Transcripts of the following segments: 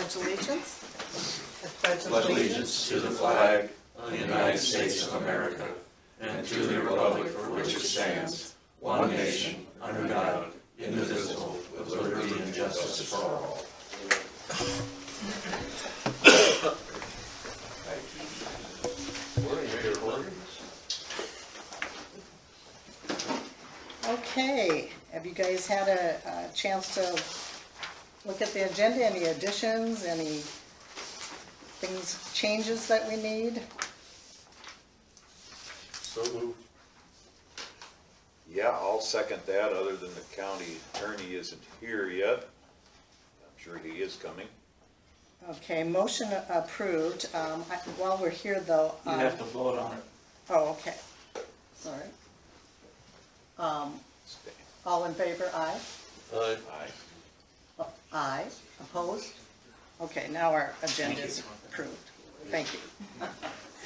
pledge allegiance. Pledge allegiance to the flag of the United States of America and to the republic for which it stands, one nation, under God, indivisible, with liberty and justice for all. Okay, have you guys had a chance to look at the agenda? Any additions, any things, changes that we need? So moved. Yeah, I'll second that, other than the county attorney isn't here yet. I'm sure he is coming. Okay, motion approved. While we're here though. You have to vote on it. Oh, okay, sorry. Stay. All in favor, aye? Aye. Aye. Aye. Opposed? Okay, now our agenda is approved. Thank you.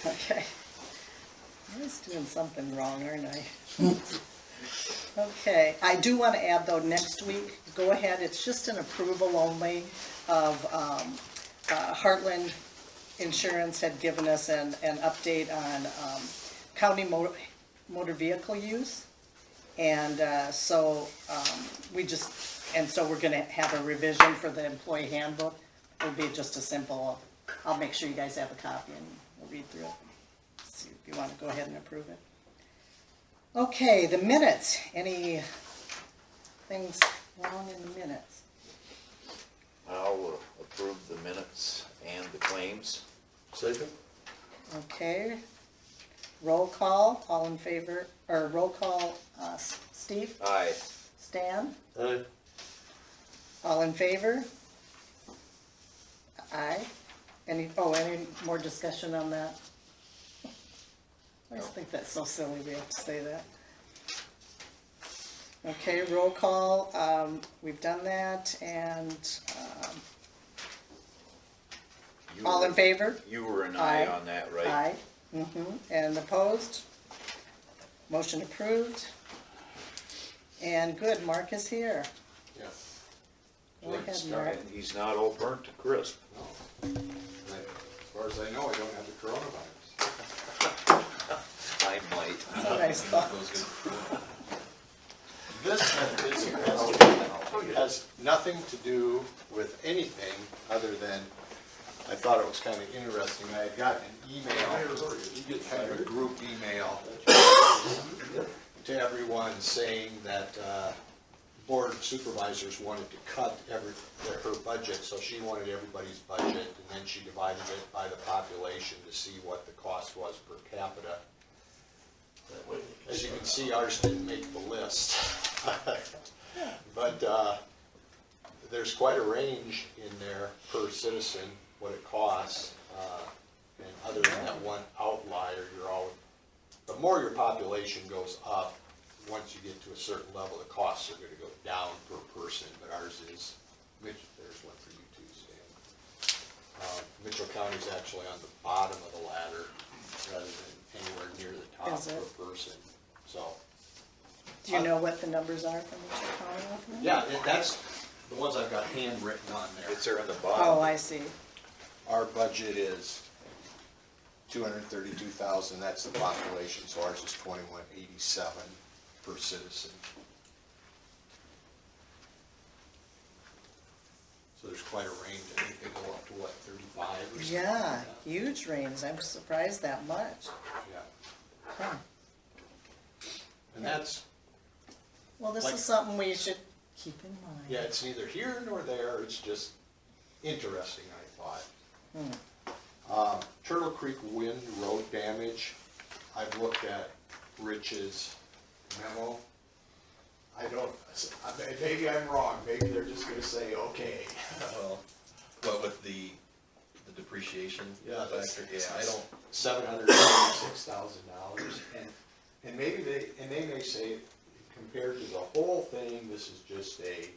Okay. I was doing something wrong, aren't I? Okay, I do want to add though, next week, go ahead, it's just an approval only of, Heartland Insurance had given us an update on, county motor vehicle use. And so we're gonna have a revision for the employee handbook. It'll be just a simple, I'll make sure you guys have a copy and we'll read through it. See if you wanna go ahead and approve it. Okay, the minutes, any things wrong in the minutes? I'll approve the minutes and the claims. Second? Okay, roll call, all in favor, or roll call, Steve, Aye. Stan? Aye. All in favor? Aye. Any more discussion on that? I just think that's so silly we have to say that. Okay, roll call, we've done that, and, You all were- in favor? You were an aye Aye. on that, right? Aye. And opposed? Motion approved. And good, Mark is here. Yeah. Go ahead, Mark. And he's not all burnt to crisp. No. As far as I know, I don't have the coronavirus. I might. That's a nice thought. This has nothing to do with anything other than, I thought it was kind of interesting. I had gotten an email, kind of a group email to everyone saying that Board of Supervisors wanted to cut her budget, so she wanted everybody's budget, and then she divided it by the population to see what the cost was per capita. As you can see, ours didn't make the list. But there's quite a range in there per citizen, what it costs. And other than that one outlier, the more your population goes up, once you get to a certain level, the costs are gonna go down per person, but ours is, there's one for you too, Stan. Mitchell County's actually on the bottom of the ladder rather than anywhere near the top Is it? per person, so. Do you know what the numbers are from Mitchell County? Open? Yeah, that's the ones I've got handwritten on there. It's there on the bottom. Oh, I see. Our budget is 232,000, that's the population, so ours is 2187 per citizen. So there's quite a range, I think they go up to what, 35 or something? Yeah, like that? huge range. I'm surprised that much. Yeah, Huh. and that's, Well, this Like- is something we should keep in mind. yeah, it's neither here nor there, it's just interesting, I thought. Turtle Creek Wind Road damage, I've looked at Rich's memo. I don't, maybe I'm wrong, maybe they're just gonna say, okay. What with the depreciation Yeah, that's, factor? Yeah, I don't, $776,000, and maybe they may say, compared to the whole thing, this is just a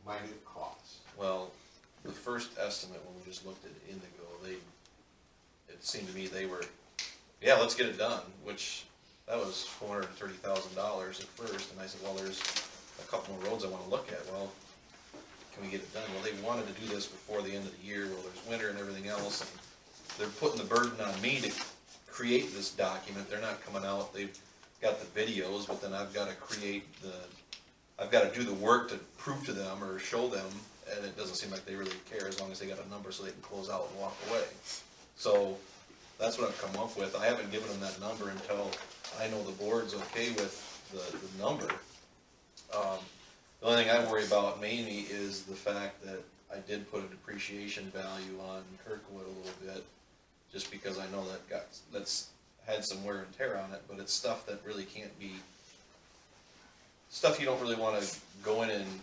minute cost. well, the first estimate, when we just looked at Indigo, it seemed to me they were, yeah, let's get it done, which, that was $430,000 at first, and I said, well, there's a couple more roads I wanna look at. Well, can we get it done? Well, they wanted to do this before the end of the year, well, there's winter and everything else, and they're putting the burden on me to create this document. They're not coming out, they've got the videos, but then I've gotta I've gotta do the work to prove to them or show them, and it doesn't seem like they really care as long as they got a number so they can close out and walk away. So, that's what I've come up with. I haven't given them that number until I know the board's okay with the number. The only thing I worry about mainly is the fact that I did put a depreciation value on Kirkwood a little bit, just because I know that's had some wear and tear on it, but it's stuff that really can't be, stuff you don't really wanna go in and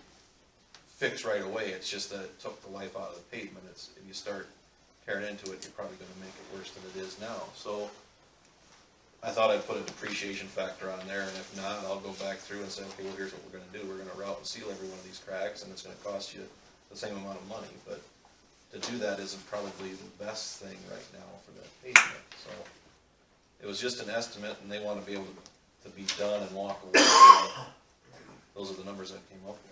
fix right away. It's just that it took the life out of the pavement. If you start tearing into it, you're probably gonna make it worse than it is now. So I thought I'd put a depreciation factor on there, and if not, I'll go back through and say, okay, well, here's what we're gonna do. We're gonna route and seal every one of these cracks, and it's gonna cost you the same amount of money, but to do that isn't probably the best thing right now for that pavement, so. It was just an estimate, and they wanna be able to be done and walk away. Those are the numbers I came up with.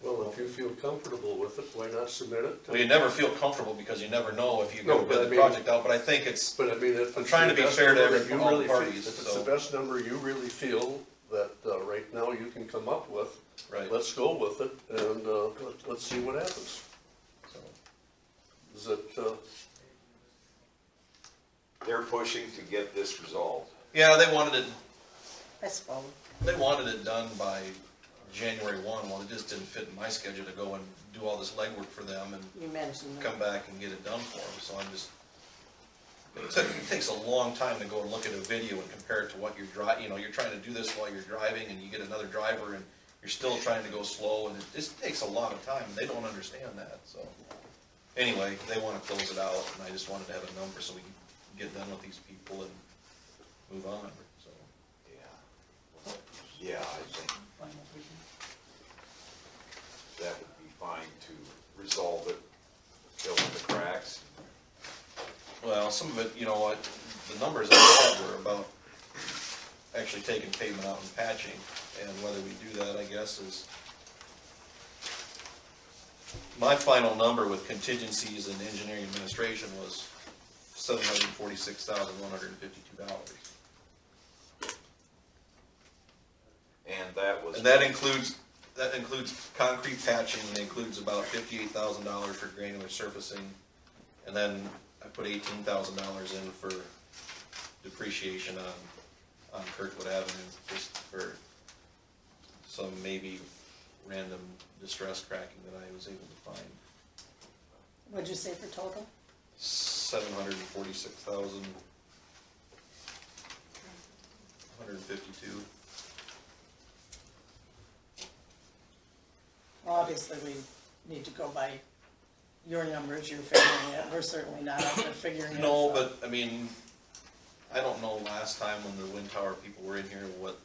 Well, if you feel comfortable with it, why not submit it? Well, you never feel comfortable because you never know if you No, go but bid I the mean- project out, but I think it's, But I mean, if I'm it's trying the to be best fair to number every- that you all really feel- parties, If it's so. the best number you really feel that, right now you can come up with, right, let's go with it, and, let's see what happens. so. Is it, They're pushing to get this resolved. Yeah, they wanted it done by January 1. Well, it just didn't fit in my schedule to go and do all this legwork for them and You mentioned that. come back and get it done for them, so I'm just, it takes a long time to go and look at a video and compare it to what you're you're trying to do this while you're driving, and you get another driver, and you're still trying to go slow, and it just takes a lot of time, and they don't understand that, so. Anyway, they wanna close it out, and I just wanted to have a number so we can get done with these people and move on, so. Yeah, I think that would be fine to resolve it, fill in the cracks. Well, some of it, you know what, the numbers I had were about actually taking pavement out and patching, and whether we do that, I guess, is, my final number with contingencies and engineering administration was $746,152. And that was. And that includes concrete patching, and includes about $58,000 for granular surfacing, and then I put $18,000 in for depreciation on Kirkwood Avenue, just for some maybe random distress cracking that I was able to find. What'd you say for total? 746,152. Well, obviously, we need to go by your numbers, you're figuring it, we're certainly not out there figuring it. No, so. but, I mean, I don't know last time when the wind tower people were in here, what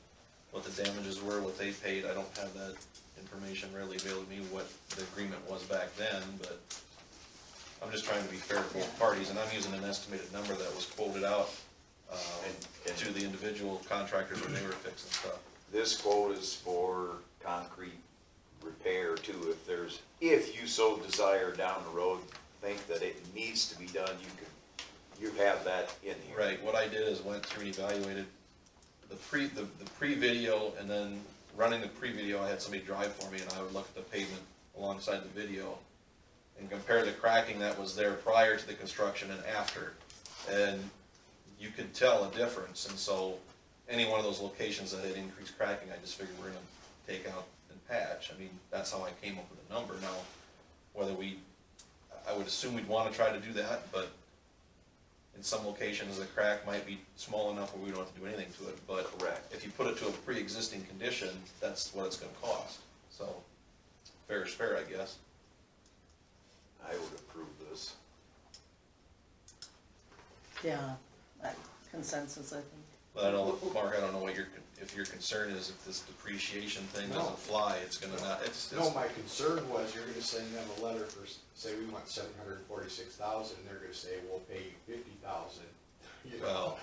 the damages were, what they paid. I don't have that information readily available to me, what the agreement was back then, but I'm just trying to be fair to both parties, and I'm using an estimated number that was quoted out And- to the individual contractors when they were fixing stuff. This quote is for concrete repair too. If you so desire down the road, think that it needs to be done, you have that in here. Right, what I did is went through and evaluated the pre-video, and then running the pre-video, I had somebody drive for me, and I would look at the pavement alongside the video and compare the cracking that was there prior to the construction and after. And you could tell a difference, and so any one of those locations that had increased cracking, I just figured we're gonna take out and patch. I mean, that's how I came up with a number. Now, whether I would assume we'd wanna try to do that, but in some locations, the crack might be small enough where we don't have to do anything to it, but Correct. if you put it to a pre-existing condition, that's what it's gonna cost. So, fair is fair, I guess. I would approve this. Yeah, consensus, I think. But I don't know, Mark, I don't know if your concern is if this depreciation thing No. doesn't fly, it's gonna not, no, my concern was you're gonna send them a letter for, say we want 746,000, and they're gonna say, we'll pay you 50,000. You know? well,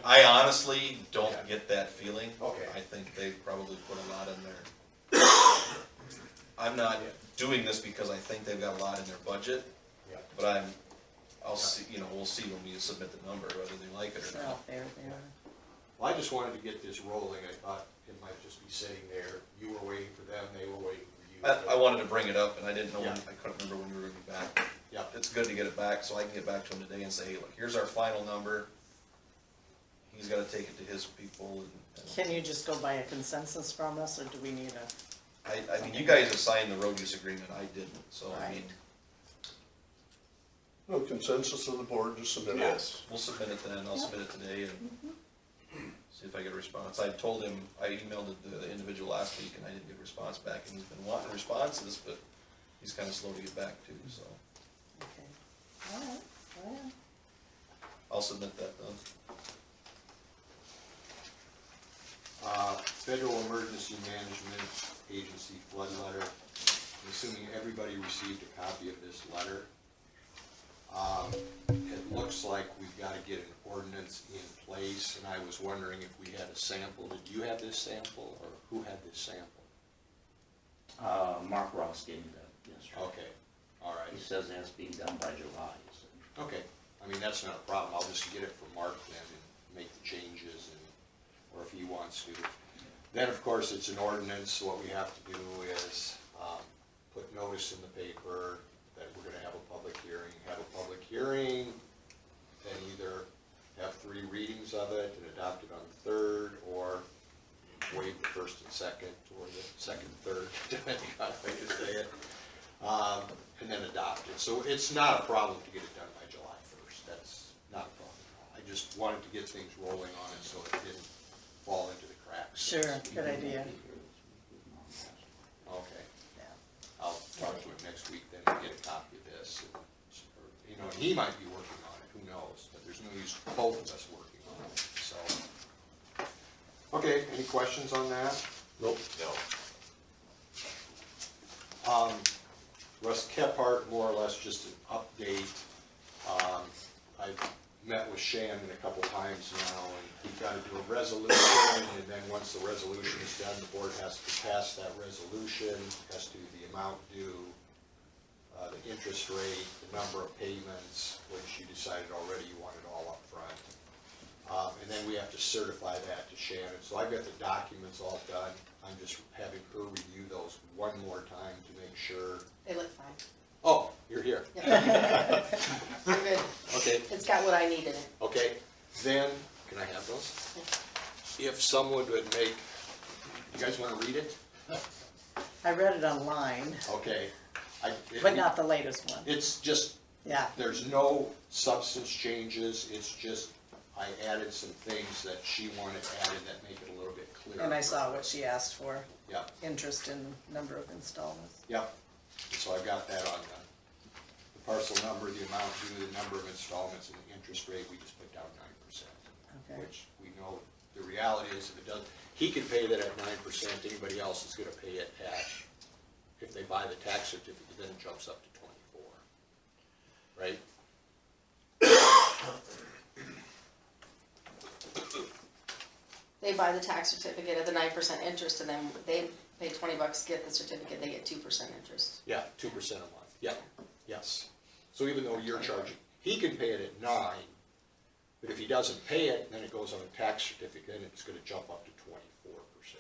I honestly don't Yeah. get that feeling. Okay. I think they probably put a lot in there. I'm not doing this because I think they've got a lot in their budget, Yeah. but I'll see, we'll see when we submit the number, whether they like it or They're not. out there, they are. Well, I just wanted to get this rolling. I thought it might just be sitting there. You were waiting for them, they were waiting for you. I wanted to bring it up, and I didn't know, Yeah. I couldn't remember when we were gonna be back. Yeah. It's good to get it back, so I can get back to him today and say, hey, look, here's our final number. He's gotta take it to his people, and Can you just go by a consensus from us, or do we need a, I mean, you guys have signed the road use agreement, I didn't, so I mean, Right. No consensus of the board, just submit it. Yes. we'll submit it then, I'll submit it today and see if I get a response. I told him, I emailed the individual last week and I didn't get a response back, and he's been wanting responses, but he's kinda slow to get back too, so okay, all right, well, I'll submit that then. Federal Emergency Management Agency flood letter. I'm assuming everybody received a copy of this letter. It looks like we've got to get an ordinance in place, and I was wondering if we had a sample. Did you have this sample, or who had this sample? Mark Ross gave me that yesterday. Okay, all right. He says it has to be done by July, so. Okay, I mean, that's not a problem. I'll just get it from Mark then and make the changes, and, or if he wants to. Then, of course, it's an ordinance. What we have to do is put notice in the paper that we're gonna have a public hearing, and either have 3 readings of it and adopt it on the 3rd, or waive the first and second, or the second, third, depending on how you say it, and then adopt it. So it's not a problem to get it done by July 1st. That's not a problem at all. I just wanted to get things rolling on it so it didn't fall into the cracks. sure, good idea, Okay. yeah. I'll talk to him next week then and get a copy of this. And, and he might be working on it, who knows, but there's no use both of us working on it, so. Okay, any questions on that? Nope. No. Russ Kephart, more or less just an update. I've met with Shannon a couple times now, and we've got to do a resolution, and then once the resolution is done, the board has to pass that resolution, has to do the amount due, the interest rate, the number of payments, which you decided already you wanted all up front. And then we have to certify that to Shannon. So I've got the documents all done. I'm just having her review those one more time to make sure. They look fine. Oh, you're here. They're good. Okay, It's got what I need in it. okay. Then, can I have those? If someone would make, you guys want to read it? I read it online, Okay. but not the latest one, It's just, yeah, there's no substance changes. It's just, I added some things that she wanted added that make it a little bit clearer. and I saw what she asked for, Yep, interest in number of installments. yep. So I've got that on the parcel number, the amount due, the number of installments, and the interest rate. We just put down 9%. Okay. Which we know, the reality is if it does, he can pay that at 9%, anybody else is gonna pay it at, if they buy the tax certificate, then it jumps up to 24, right? They buy the tax certificate at the 9% interest, and then they pay $20, get the certificate, they get 2% interest. Yeah, 2% a month, yeah, yes. So even though you're charging, he can pay it at 9, but if he doesn't pay it, then it goes on a tax certificate, and it's gonna jump up to 24%.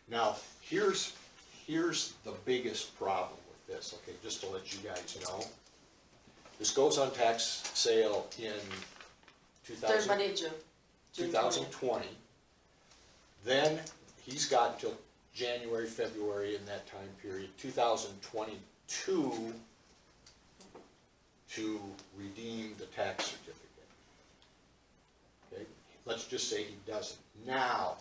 Now, here's the biggest problem with this, okay, just to let you guys know. This goes on tax sale in 3rd Monday of June. June 20th. 2020. Then he's got until January, February in that time period, 2022 to redeem the tax certificate. Okay, let's just say he doesn't. Now,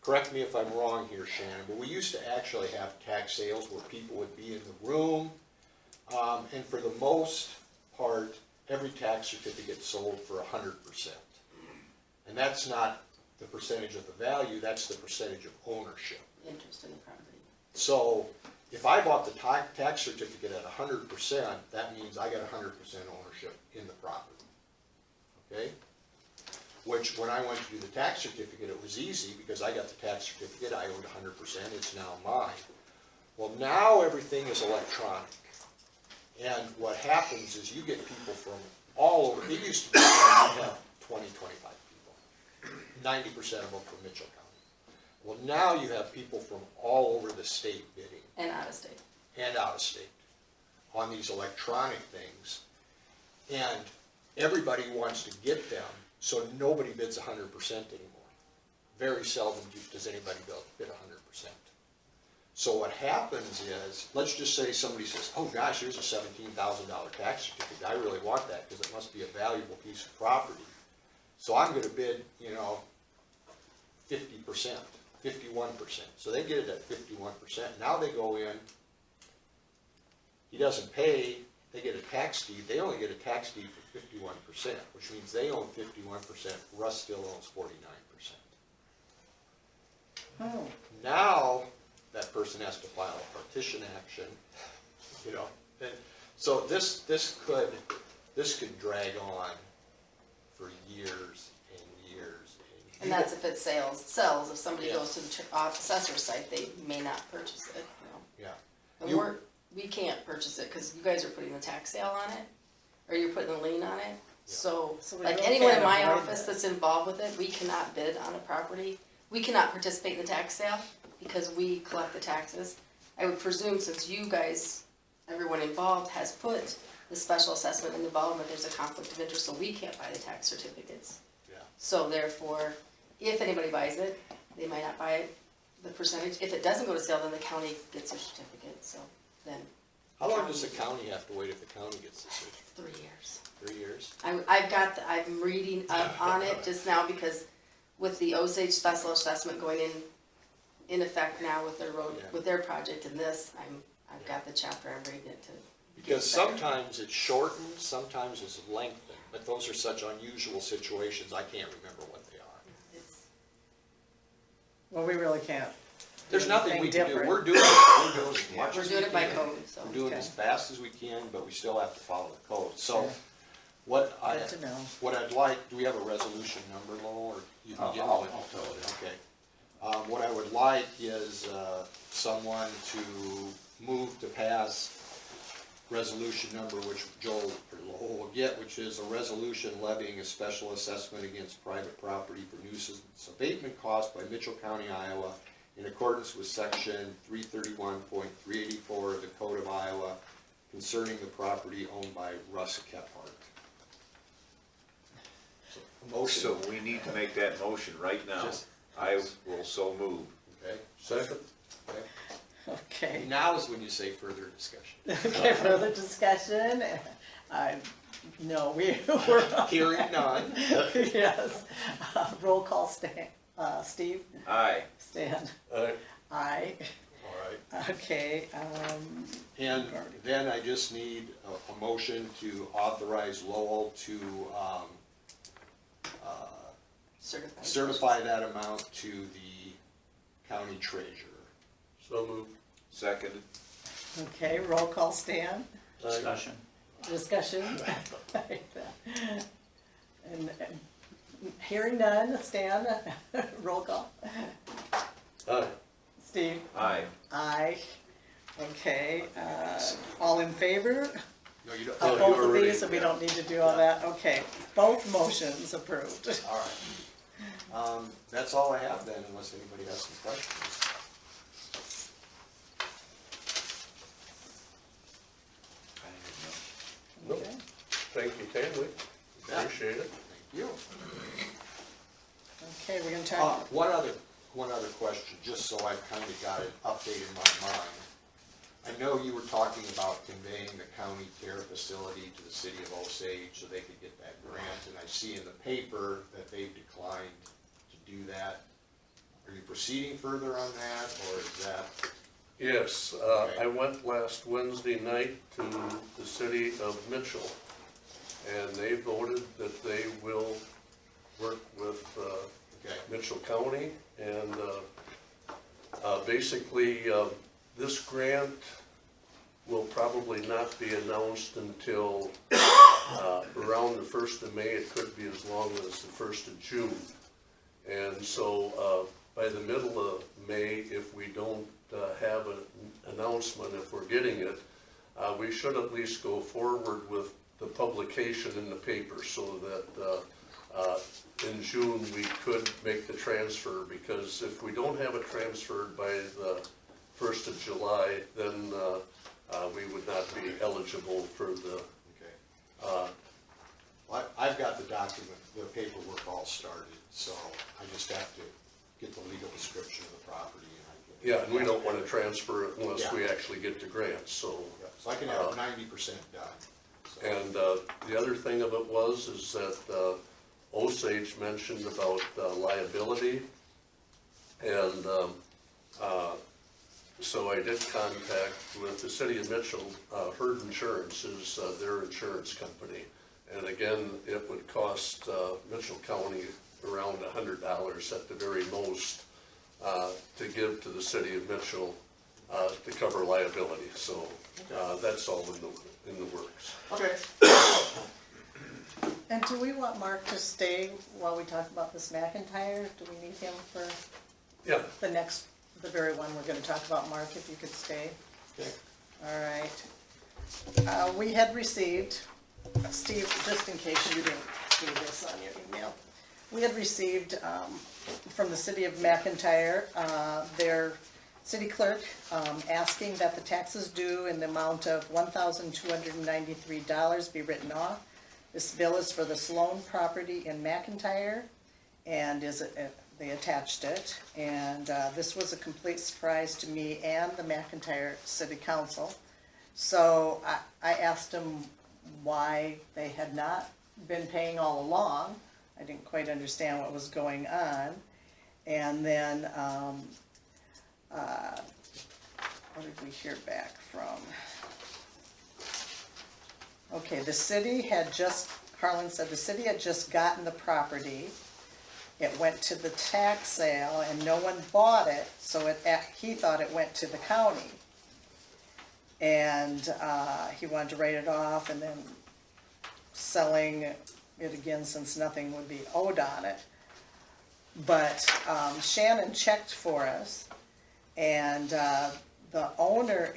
correct me if I'm wrong here, Shannon, but we used to actually have tax sales where people would be in the room, and for the most part, every tax certificate sold for 100%. And that's not the percentage of the value, that's the percentage of ownership. Interest in the property. So if I bought the tax certificate at 100%, that means I got 100% ownership in the property. Okay? Which, when I went to do the tax certificate, it was easy because I got the tax certificate, I owned 100%, it's now mine. Well, now everything is electronic. And what happens is you get people from all over, it used to be that you have 20, 25 people, 90% of them from Mitchell County. Well, now you have people from all over the state bidding And out of state. and out of state on these electronic things. And everybody wants to get them, so nobody bids 100% anymore. Very seldom does anybody bid 100%. So what happens is, let's just say somebody says, oh gosh, here's a $17,000 tax certificate, I really want that because it must be a valuable piece of property. So I'm gonna bid, 50%, 51%. So they get it at 51%. Now they go in, he doesn't pay, they get a tax deed, they only get a tax deed for 51%, which means they own 51%, Russ still owns 49%. Oh, Now, that person has to file a partition action, and so this could drag on for years and years. And that's if it sells, if somebody Yeah. goes to the assessor's site, they may not purchase it, Yeah, And You- we can't purchase it, cause you guys are putting the tax sale on it, or you're putting a lien on it. So, So we like really anyone in can't my avoid office that. that's involved with it, we cannot bid on a property. We cannot participate in the tax sale because we collect the taxes. I would presume since you guys, everyone involved has put the special assessment in involvement, there's a conflict of interest, so we can't buy the tax certificates. yeah. So therefore, if anybody buys it, they might not buy it, the percentage, if it doesn't go to sale, then the county gets a certificate, so then How long does the county have to wait if the county gets the certificate? 3 years. 3 years? I'm reading up on it just now because with the Osage special assessment going in effect now with their road, Yeah. with their project and this, I've got the chapter, I'm reading it to. Because sometimes it's shortened, sometimes it's lengthened, but those are such unusual situations, I can't remember what they are. It's, well, we really can't. There's nothing we can do, Different. we're doing as much we're as we doing it by can. code, so. We're doing it as fast as we can, but we still have to follow the code. So Sure. what Good to know. what I'd like, do we have a resolution number, Lowell, or you can give I'll me one? fill it in. Okay. What I would like is someone to move to pass resolution number, which Joel or Lowell will get, which is a resolution levying a special assessment against private property for nuisance abatement cost by Mitchell County, Iowa, in accordance with section 331.384 of the Code of Iowa concerning the property owned by Russ Kephart. So, a motion, So we need to make that motion right now. Just- I will so move. okay? Second? Okay. Okay, Now is when you say further discussion. okay, further discussion? No, we're, Hearing none. yes. Roll call, Steve? Aye. Stan? Aye. Aye. All right. Okay, And then I just need a motion to authorize Lowell to Certified. certify that amount to the county treasurer. So moved. Seconded. okay, roll call, Stan? Discussion. Discussion? And hearing none, Stan, roll call. Aye. Steve? Aye. Aye. Okay, all in favor No, you don't. of you both of already- these, so we don't need to do all that? Okay, both motions approved. All right. That's all I have then, unless anybody has some questions. Nope. Okay. Thank you, Tammy. Appreciate it. Thank you. Okay, we're gonna talk, One other question, just so I've kind of got it updated in my mind. I know you were talking about conveying the county care facility to the city of Osage so they could get that grant, and I see in the paper that they've declined to do that. Are you proceeding further on that, or is that, Yes, I went last Wednesday night to the city of Mitchell, and they voted that they will work with okay, Mitchell County, and basically, this grant will probably not be announced until around the 1st of May. It could be as long as the 1st of June. And so by the middle of May, if we don't have an announcement, if we're getting it, we should at least go forward with the publication in the paper so that in June we could make the transfer, because if we don't have it transferred by the 1st of July, then we would not be eligible for the, Okay. Well, I've got the document, the paperwork all started, so I just have to get the legal description of the property and I can. yeah, and we don't want to transfer it unless we actually get the grant, so. Yeah, so I can have 90% done. So. And the other thing of it is that Osage mentioned about liability. And so I did contact with the city of Mitchell. Herd Insurance is their insurance company. And again, it would cost Mitchell County around $100 at the very most to give to the city of Mitchell to cover liability. So that's all in the works. Okay. And do we want Mark to stay while we talk about this McIntyre? Do we need him for Yeah. the very one we're gonna talk about, Mark, if you could stay? Okay. All right. We had received, Steve, just in case you didn't see this on your email, we had received from the city of McIntyre, their city clerk asking that the taxes due in the amount of $1,293 be written off. This bill is for the Sloan property in McIntyre, and they attached it. And this was a complete surprise to me and the McIntyre City Council. So I asked them why they had not been paying all along. I didn't quite understand what was going on. And then, what did we hear back from? Okay, the city had just, Harlan said the city had just gotten the property. It went to the tax sale and no one bought it, so he thought it went to the county. And he wanted to write it off and then selling it again since nothing would be owed on it. But Shannon checked for us, and the owner,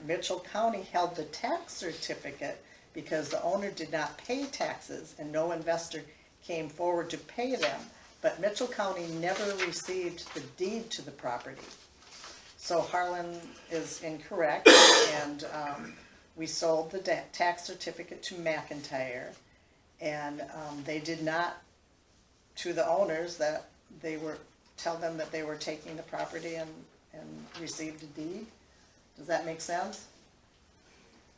Mitchell County held the tax certificate because the owner did not pay taxes and no investor came forward to pay them. But Mitchell County never received the deed to the property. So Harlan is incorrect, and we sold the tax certificate to McIntyre, and they did not, to the owners, that they were, tell them that they were taking the property and received a deed. Does that make sense?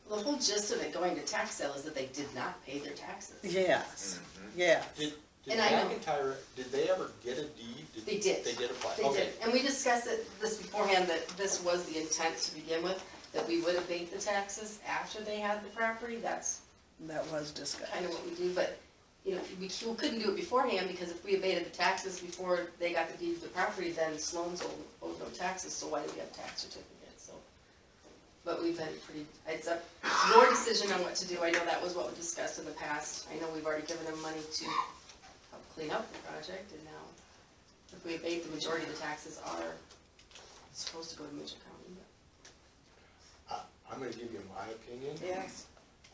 The whole gist of it going to tax sale is that they did not pay their taxes. Yes, yes. Did And I know- McIntyre, did they ever get a deed? They did. They did apply? They Okay. did, and we discussed this beforehand, that this was the intent to begin with, that we would abate the taxes after they had the property. That's That was discussed. kind of what we do, but, you know, we couldn't do it beforehand, because if we abated the taxes before they got the deed to the property, then Sloan's owed no taxes, so why do we have tax certificates, so. But we've been it's your decision on what to do. I know that was what we discussed in the past. I know we've already given them money to help clean up the project, and now if we abate, the majority of the taxes are supposed to go to Mitchell County. I'm gonna give you my opinion. Yes.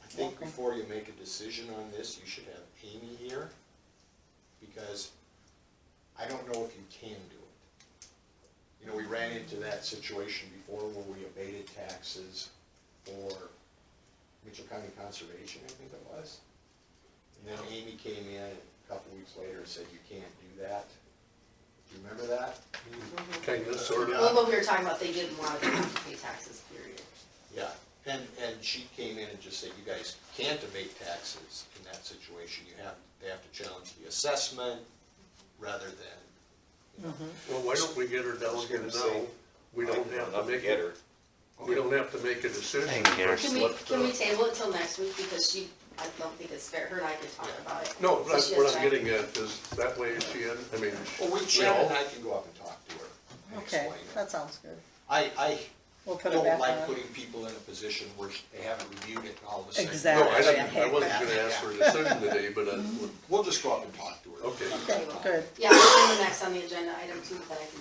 I think Welcome. before you make a decision on this, you should have Amy here, because I don't know if you can do it. You know, we ran into that situation before where we abated taxes for Mitchell County Conservation, I think it was. And then Amy came in a couple weeks later and said, you can't do that. Do you remember that? Kind of, sort of. Well, what we were talking about, they didn't want to pay taxes, period. Yeah, and she came in and just said, you guys can't abate taxes in that situation. They have to challenge the assessment rather than, you know. Well, why don't we get her down here gonna now? say, We don't have to make get it, her. we don't have to make a decision. I can get her. Can we table it till next week, because I don't think it's fair, her and I can talk about it. No, So that's she what has I'm time. getting at, is that way she had, I mean. Well, Shannon and I can go up and talk to her and Okay, explain it. that sounds good. I We'll put it don't back like on. putting people in a position where they haven't reviewed it and all of a sudden. Exactly. No, I Yeah, didn't, I wasn't gonna ask for a decision today, but We'll just go up and talk to her. okay. Okay, good. Yeah, be next on the agenda item too, then I can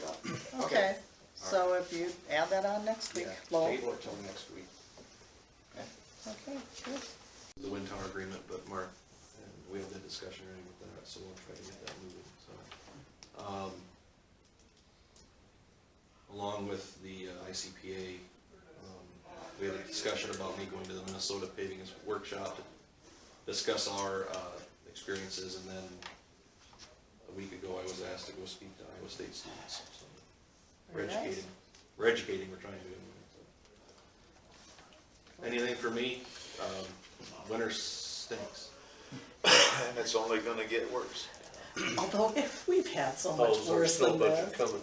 go. Okay, so if you add that on next week, Yeah, Lowell. table it till next week. Okay, good. The wind tower agreement, but Mark, and we had that discussion already with that, so we'll try to get that moving, so. Along with the ICPA, we had a discussion about me going to the Minnesota Paving Workshop to discuss our experiences, and then a week ago I was asked to go speak to Iowa State students, so. We're Very nice. educating, we're trying to do it. So. Anything for me? Winter stinks. And it's only gonna get worse. Although we've had so much How's our worse snow than budget this. coming?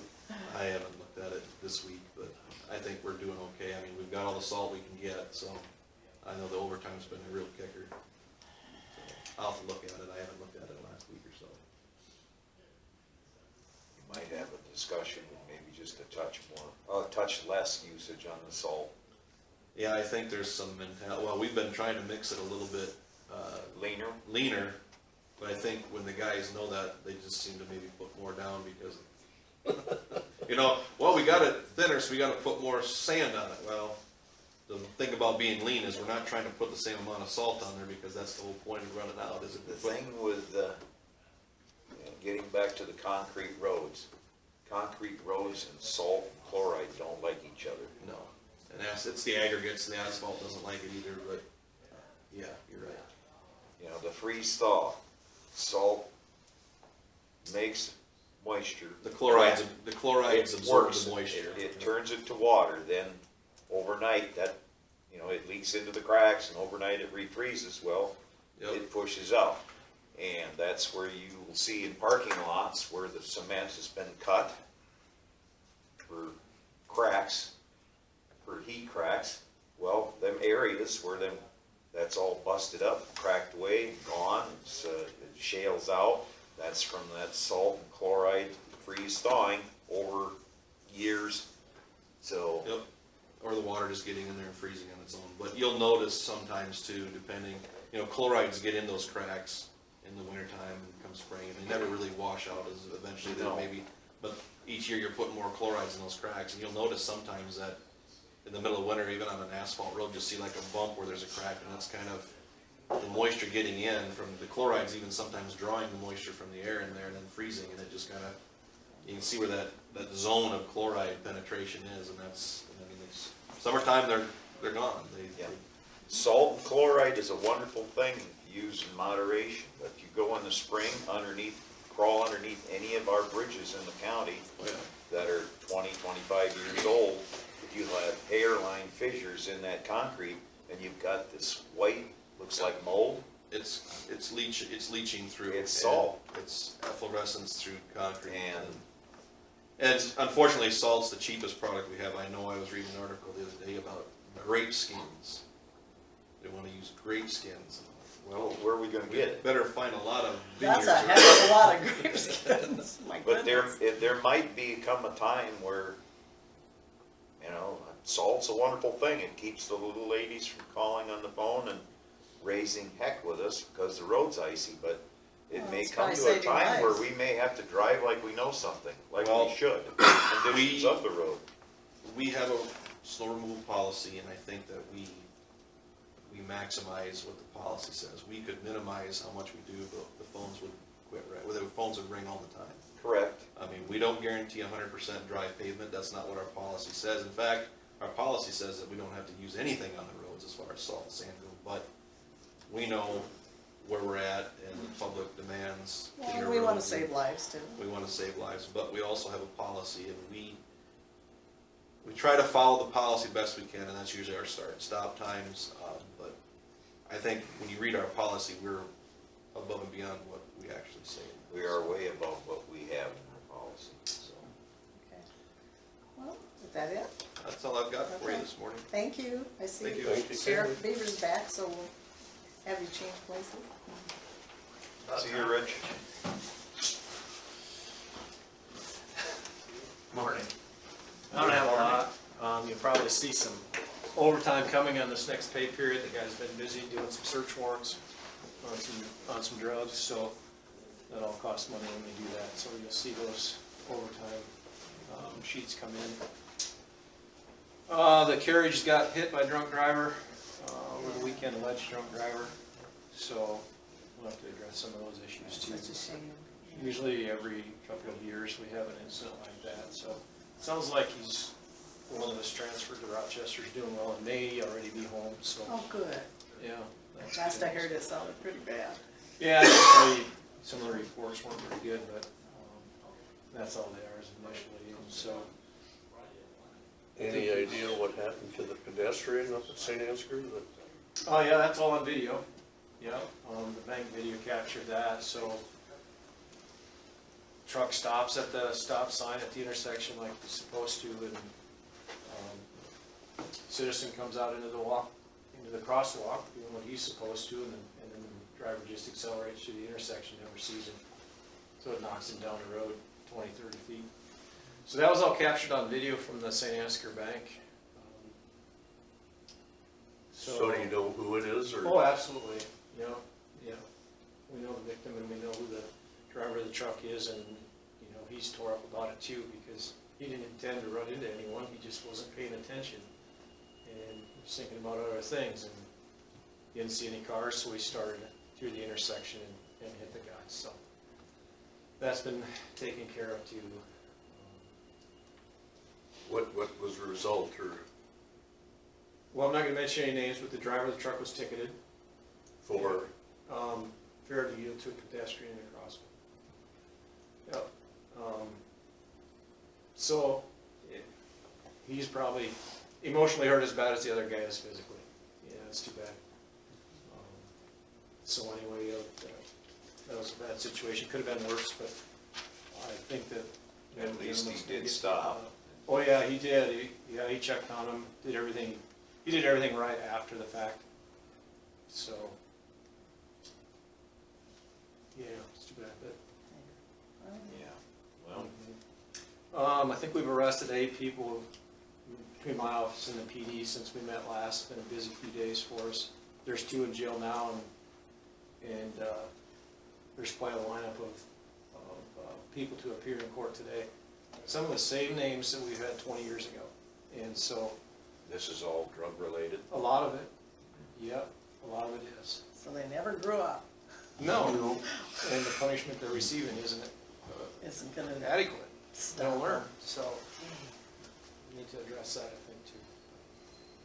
I haven't looked at it this week, but I think we're doing okay. I mean, we've got all the salt we can get, so I know the overtime's been a real kicker. So I'll have to look at it. I haven't looked at it last week or so. You might have a discussion with maybe just a touch less usage on the salt. Yeah, I think there's some well, we've been trying to mix it a little bit leaner, but I think when the guys know that, they just seem to maybe put more down because, well, we got it thinner, so we got to put more sand on it. Well, the thing about being lean is we're not trying to put the same amount of salt on there because that's the whole point of running out, is it? The thing with, getting back to the concrete roads and salt and chloride don't like each other. No, and it's the aggregates, and the asphalt doesn't like it either, but, yeah, you're right. The freeze thaw, salt makes moisture. The chlorides absorb Works. the moisture. It turns it to water, then overnight that, it leaks into the cracks and overnight it refreezes. Well, Yep. it pushes out. And that's where you will see in parking lots where the cement has been cut for cracks, for heat cracks. Well, them areas where that's all busted up, cracked away, gone, it shales out. That's from that salt and chloride freeze thawing over years. So, Yep, or the water just getting in there and freezing on its own. But you'll notice sometimes too, depending, chlorides get in those cracks in the wintertime and come spring, and they never really wash out as eventually No. but each year you're putting more chlorides in those cracks, and you'll notice sometimes that in the middle of winter, even on an asphalt road, you'll see like a bump where there's a crack, and that's kind of the moisture getting in from the chlorides, even sometimes drawing the moisture from the air in there and then freezing, and it just kind of, you can see where that zone of chloride penetration is, and it's summertime, they're gone. yeah. Salt and chloride is a wonderful thing used in moderation, but you go in the spring crawl underneath any of our bridges in the county Oh, yeah. that are 20, 25 years old, you have hairline fissures in that concrete, and you've got this white, looks like mold. It's leaching through. It's salt. It's efflorescence through concrete. And Unfortunately, salt's the cheapest product we have. I know I was reading an article the other day about grape skins. They want to use grape skins. well, where are we gonna get it? Better find a lot of That's vineyards. a heck of a lot of grape skins, my But goodness. there might become a time where, salt's a wonderful thing. It keeps the little ladies from calling on the phone and raising heck with us because the road's icy, but it Well, may it's come probably to a saving time where lives. we may have to drive like we know something, like Well, we should, conditions we- of the road. We have a snow removal policy, and I think that we maximize what the policy says. We could minimize how much we do, but the phones would quit, right? Well, the phones would ring all the time. Correct. I mean, we don't guarantee 100% dry pavement. That's not what our policy says. In fact, our policy says that we don't have to use anything on the roads as far as salt and sand go, but we know where we're at and the public demands cleaner Well, we want to roads, save and lives too. we want to save lives, but we also have a policy, and we try to follow the policy best we can, and that's usually our start and stop times, but I think when you read our policy, we're above and beyond what we actually say. We are way above what we have in our policy. So, Okay. Well, is that it? that's all I've got for you Okay. this morning. Thank you. I see Thank you. Thank you. Sheriff Beaver's back, so we'll have you change places. See you, Rich. Morning. I don't have a lot. You'll probably see some overtime coming on this next pay period. The guy's been busy doing some search warrants on some drugs, so that all costs money when we do that, so you'll see those overtime sheets come in. The carriage got hit by a drunk driver over the weekend, alleged drunk driver, so we'll have to address some of those issues too. Such a shame. Usually every couple of years we have an incident like that, so it sounds like one of us transferred to Rochester, is doing well, and may already be home, so, Oh, good. yeah. that's Last I good. heard it sounded pretty bad. Yeah, actually, some of the reports weren't very good, but that's all they are is initially, and so. Any idea what happened to the pedestrian up at St. Ansgar? Oh, yeah, that's all on video. Yeah, the bank video captured that, so. Truck stops at the stop sign at the intersection like it's supposed to, and citizen comes out into the crosswalk, doing what he's supposed to, and then the driver just accelerates to the intersection, never sees him. So it knocks him down the road 20, 30 feet. So that was all captured on video from the St. Ansgar Bank. So do you know who it is, or? Oh, absolutely, yeah. We know the victim and we know who the driver of the truck is, and, he's tore up about it too, because he didn't intend to run into anyone, he just wasn't paying attention. And he was thinking about other things, and he didn't see any cars, so he started through the intersection and hit the guy, so. That's been taken care of too. What was the result, or Well, I'm not gonna mention any names, but the driver of the truck was ticketed. for? Failure to yield to a pedestrian in a crosswalk. Yep. So, he's probably emotionally hurt as bad as the other guy is physically. Yeah, it's too bad. So anyway, that was a bad situation. Could have been worse, but I think that. At least he did stop. Oh, yeah, he did. He checked on him, did everything. He did everything right after the fact. So, yeah, it's too bad, but. Yeah, well, I think we've arrested 8 people between my office and the PD since we met last. It's been a busy few days for us. There's 2 in jail now, and there's quite a lineup of people to appear in court today. Some of the same names that we've had 20 years ago. And so, this is all drug related. a lot of it, yep, a lot of it is. So they never grew up. No, and the punishment they're receiving isn't Isn't gonna adequate. They don't stop learn, them. so we need to address that, I think, too.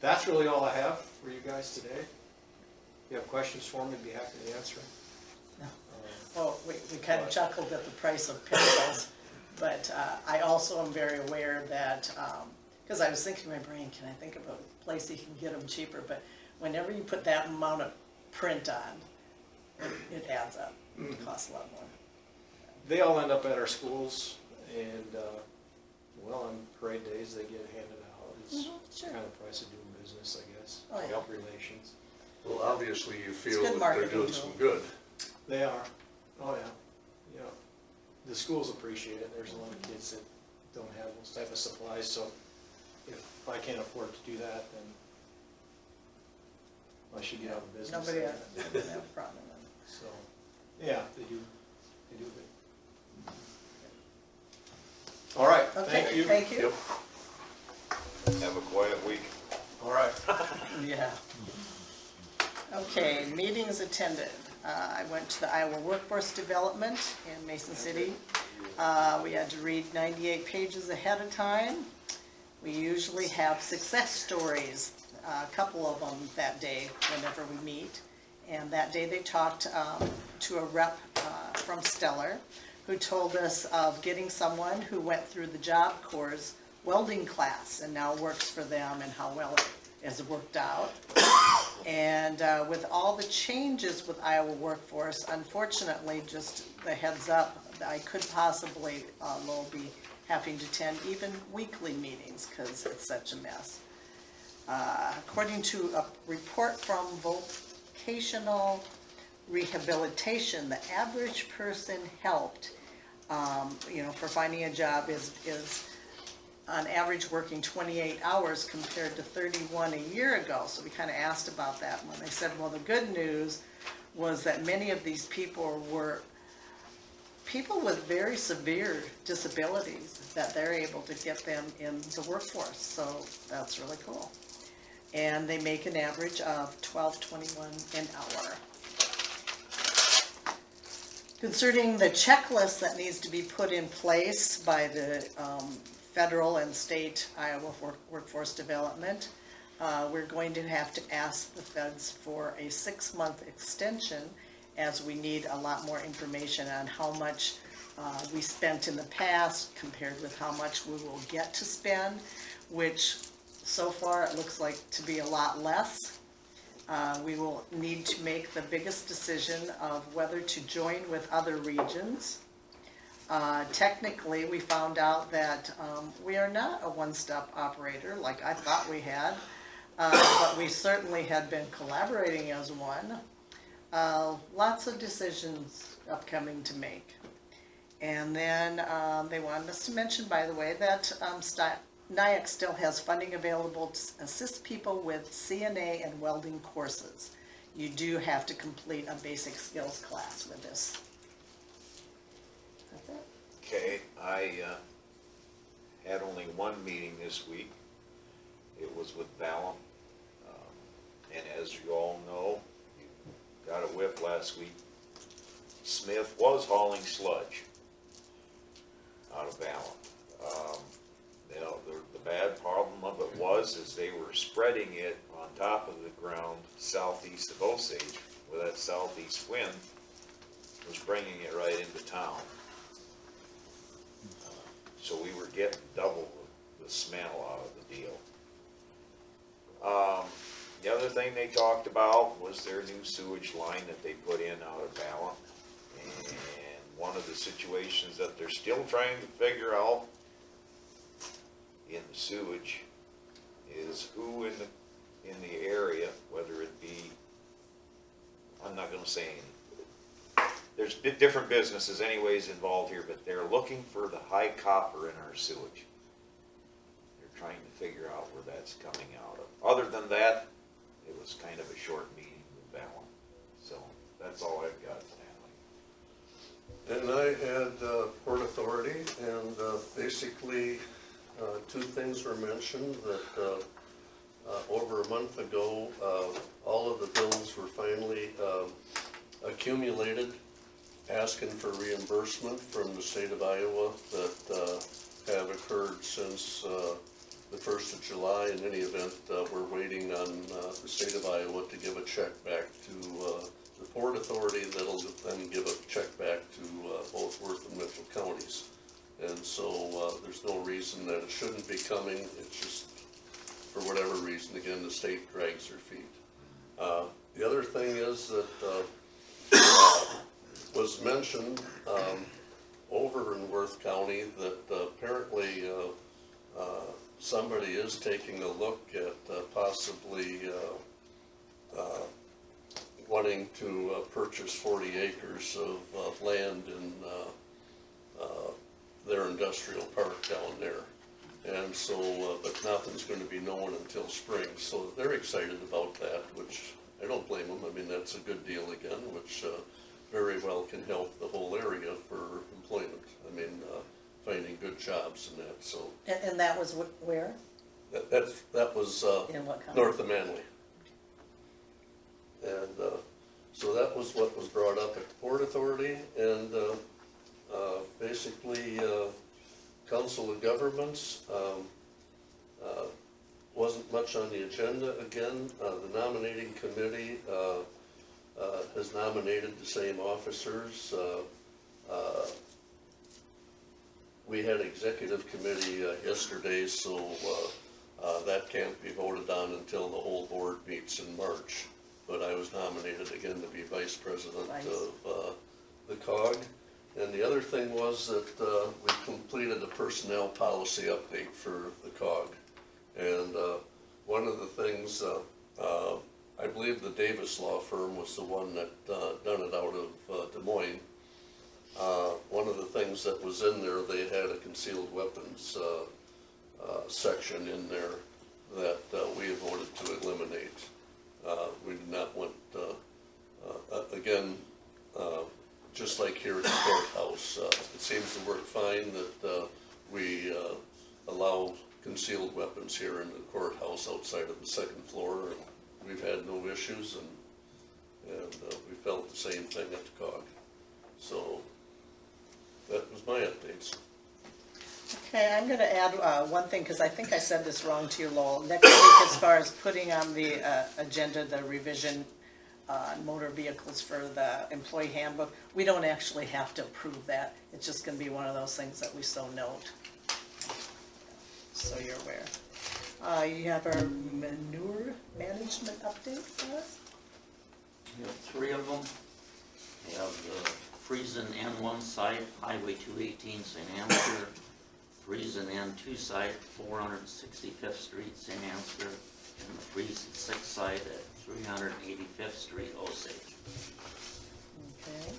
That's really all I have for you guys today. If you have questions for me, I'd be happy to answer them. No. Well, we kind of chuckled at the price of pencils, but I also am very aware that, because I was thinking in my brain, can I think of a place you can get them cheaper? But whenever you put that amount of print on, it adds up. It costs a lot more. They all end up at our schools, and, well, on parade days, they get handed out. It's Sure. kind of price of doing business, I guess, Oh, yeah. help relations. Well, obviously you feel good that they're marketing doing tool. some good. They are, oh, yeah, yeah. The schools appreciate it. There's a lot of kids that don't have those type of supplies, so if I can't afford to do that, then I should get out of business. Nobody would have a problem with it. So, yeah, they do good. All right, thank Okay, you. thank you. Yep. Have a quiet week. All right. Yeah. Okay, meetings attended. I went to the Iowa Workforce Development in Mason City. We had to read 98 pages ahead of time. We usually have success stories, a couple of them that day whenever we meet. And that day they talked to a rep from Stellar who told us of getting someone who went through the Job Corps' welding class and now works for them, and how well it has worked out. And with all the changes with Iowa Workforce, unfortunately, just the heads up, I could possibly, Lowell, be having to attend even weekly meetings because it's such a mess. According to a report from Vocational Rehabilitation, the average person helped, for finding a job is on average working 28 hours compared to 31 a year ago. So we kind of asked about that when they said, well, the good news was that many of these people were people with very severe disabilities, that they're able to get them in the workforce, so that's really cool. And they make an average of $12.21 an hour. Concerning the checklist that needs to be put in place by the federal and state Iowa Workforce Development, we're going to have to ask the feds for a 6-month extension, as we need a lot more information on how much we spent in the past compared with how much we will get to spend, which so far it looks like to be a lot less. We will need to make the biggest decision of whether to join with other regions. Technically, we found out that we are not a one-stop operator like I thought we had, but we certainly had been collaborating as one. Lots of decisions upcoming to make. And then they wanted us to mention, by the way, that NIAC still has funding available to assist people with CNA and welding courses. You do have to complete a basic skills class with this. That's it. Okay, I had only one meeting this week. It was with Ballum. And as you all know, you got a whip last week. Smith was hauling sludge out of Ballum. You know, the bad problem of it is they were spreading it on top of the ground southeast of Osage, where that southeast wind was bringing it right into town. So we were getting double the smell out of the deal. The other thing they talked about was their new sewage line that they put in out of Ballum. And one of the situations that they're still trying to figure out in the sewage is who in the area, whether it be, I'm not gonna say any, there's different businesses anyways involved here, but they're looking for the high copper in our sewage. They're trying to figure out where that's coming out of. Other than that, it was kind of a short meeting with Ballum. So that's all I've got, Stanley. And I had Port Authority, and basically two things were mentioned, that over a month ago, all of the bills were finally accumulated, asking for reimbursement from the state of Iowa that have occurred since the 1st of July. In any event, we're waiting on the state of Iowa to give a check back to the Port Authority that'll then give a check back to both Worth and Mitchell counties. And so there's no reason that it shouldn't be coming. It's just, for whatever reason, again, the state drags their feet. The other thing is that was mentioned over in Worth County that apparently somebody is taking a look at possibly wanting to purchase 40 acres of land in their industrial park down there. And so, but nothing's going to be known until spring. So they're excited about that, which I don't blame them. I mean, that's a good deal again, which very well can help the whole area for employment. I mean, finding good jobs and that, so. And that was where? That was In what county? north of Manly. And so that was what was brought up at the Port Authority, and basically Council of Governments wasn't much on the agenda. Again, the nominating committee has nominated the same officers. We had executive committee yesterday, so that can't be voted on until the whole board meets in March. But I was nominated again to be vice president of the COG. And the other thing was that we completed a personnel policy update for the COG. And one of the things, I believe the Davis Law Firm was the one that done it out of Des Moines. One of the things that was in there, they had a concealed weapons section in there that we have voted to eliminate. We did not want, again, just like here at the courthouse, it seems to work fine that we allow concealed weapons here in the courthouse outside of the second floor. And we've had no issues, and we felt the same thing at the COG. So that was my updates. Okay, I'm gonna add one thing, because I think I said this wrong to you, Lowell. Next week, as far as putting on the agenda, the revision on motor vehicles for the employee handbook, we don't actually have to approve that. It's just gonna be one of those things that we so note. So you're aware. You have our manure management update for us? We have 3 of them. We have the Friesen N1 site, Highway 218, St. Ansgar. Friesen N2 site, 465th Street, St. Ansgar. And the Friesen 6 site at 385th Street, Osage. Okay.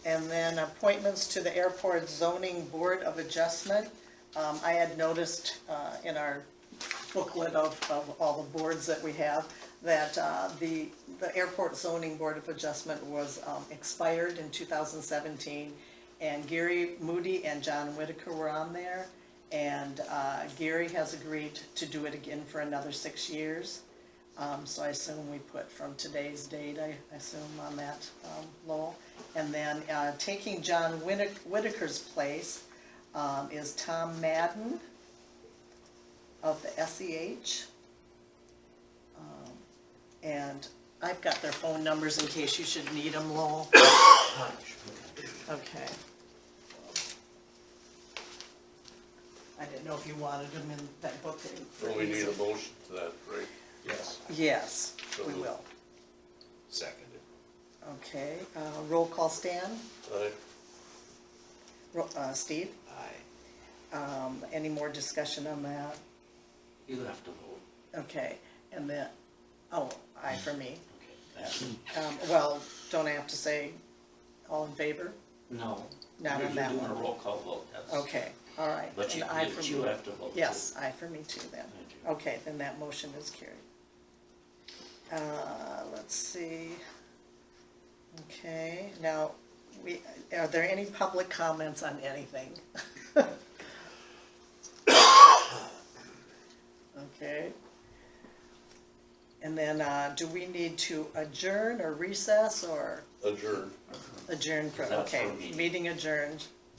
And then appointments to the Airport Zoning Board of Adjustment. I had noticed in our booklet of all the boards that we have, that the Airport Zoning Board of Adjustment was expired in 2017, and Gary Moody and John Whitaker were on there, and Gary has agreed to do it again for another 6 years. So I assume we put from today's date, I assume on that, Lowell. And then taking John Whitaker's place is Tom Madden of the SEH. And I've got their phone numbers in case you should need them, Lowell. Okay. I didn't know if you wanted them in that book. Well, we need a motion to that, right? Yes. Yes, we will. Seconded. Okay, roll call, Stan? Aye. Steve? Aye. Any more discussion on that? You have to vote. Okay, and then, oh, aye for me. Okay, thank you. Well, don't I have to say all in favor? No. Not on that You're doing one. a roll call vote, that's. Okay, all right. But you And aye for me. have to vote. Yes, aye for me too then. Thank you. Okay, then that motion is carried. Let's see. Okay, now, are there any public comments on anything? Okay. And then, do we need to adjourn or recess or Adjourn. adjourn for, That's okay, for me. meeting adjourned.